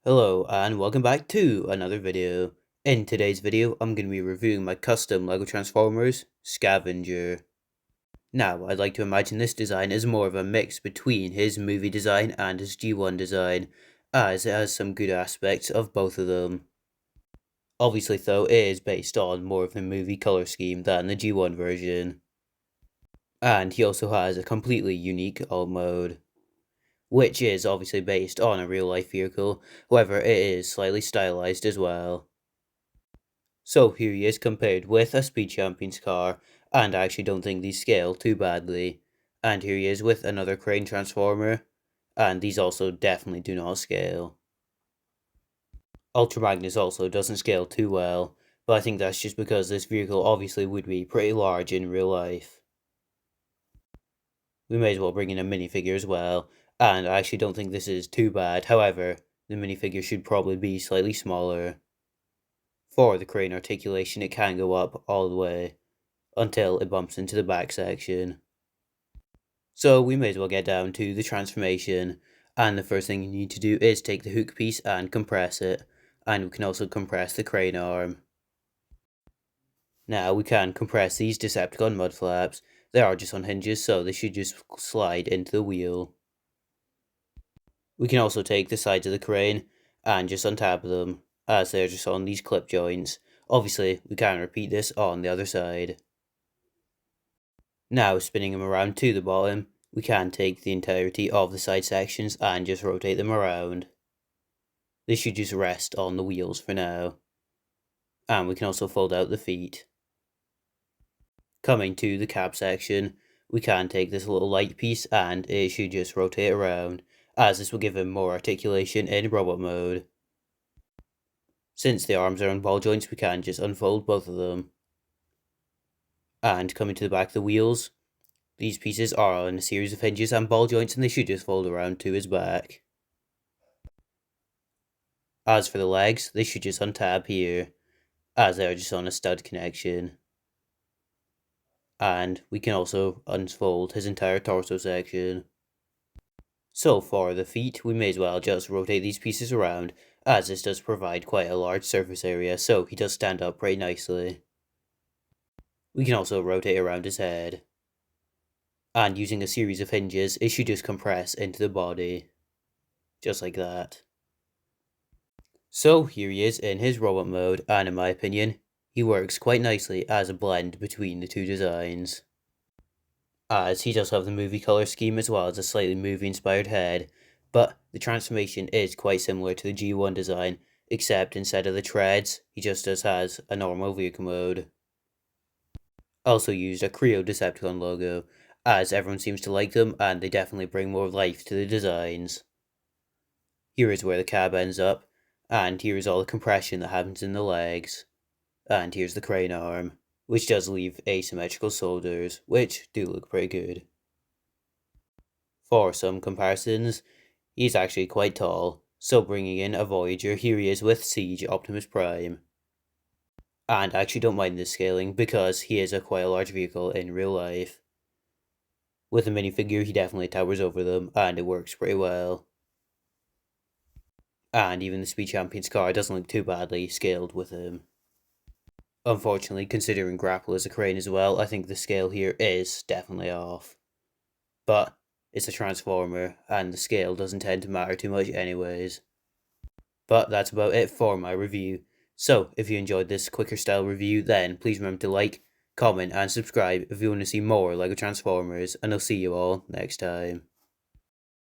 Hello and welcome back to another video. In today's video, I'm going to be reviewing my custom LEGO Transformers Scavenger. Now, I'd like to imagine this design as more of a mix between his movie design and his G1 design, as it has some good aspects of both of them. Obviously though, it is based on more of the movie color scheme than the G1 version. And he also has a completely unique alt mode, which is obviously based on a real-life vehicle, however it is slightly stylized as well. So here he is compared with a Speed Champions car, and I actually don't think these scale too badly. And here he is with another crane transformer, and these also definitely do not scale. Ultra Magnus also doesn't scale too well, but I think that's just because this vehicle obviously would be pretty large in real life. We may as well bring in a minifigure as well, and I actually don't think this is too bad, however, the minifigure should probably be slightly smaller. For the crane articulation, it can go up all the way until it bumps into the back section. So we may as well get down to the transformation, and the first thing you need to do is take the hook piece and compress it, and we can also compress the crane arm. Now we can compress these Decepticon mud flaps. They are just on hinges, so they should just slide into the wheel. We can also take the sides of the crane and just untap them, as they're just on these clip joints. Obviously, we can repeat this on the other side. Now, spinning them around to the bottom, we can take the entirety of the side sections and just rotate them around. They should just rest on the wheels for now. And we can also fold out the feet. Coming to the cab section, we can take this little light piece and it should just rotate around, as this will give him more articulation in robot mode. Since the arms are on ball joints, we can just unfold both of them. And coming to the back of the wheels, these pieces are on a series of hinges and ball joints, and they should just fold around to his back. As for the legs, they should just untab here, as they are just on a stud connection. And we can also unfold his entire torso section. So for the feet, we may as well just rotate these pieces around, as this does provide quite a large surface area, so he does stand up pretty nicely. We can also rotate around his head. And using a series of hinges, it should just compress into the body. Just like that. So here he is in his robot mode, and in my opinion, he works quite nicely as a blend between the two designs. As he does have the movie color scheme as well as a slightly movie inspired head, but the transformation is quite similar to the G1 design, except instead of the treads, he just has a normal vehicle mode. Also used a Creo Decepticon logo, as everyone seems to like them and they definitely bring more life to the designs. Here is where the cab ends up, and here is all the compression that happens in the legs. And here's the crane arm, which does leave asymmetrical shoulders, which do look pretty good. For some comparisons, he's actually quite tall, so bringing in a Voyager, here he is with Siege Optimus Prime. And I actually don't mind this scaling because he is quite a large vehicle in real life. With a minifigure, he definitely towers over them, and it works pretty well. And even the Speed Champions car doesn't look too badly scaled with him. Unfortunately, considering Grapple is a crane as well, I think the scale here is definitely off. But it's a Transformer, and the scale doesn't tend to matter too much anyways. But that's about it for my review. So, if you enjoyed this quicker style review, then please remember to like, comment, and subscribe if you want to see more LEGO Transformers, and I'll see you all next time.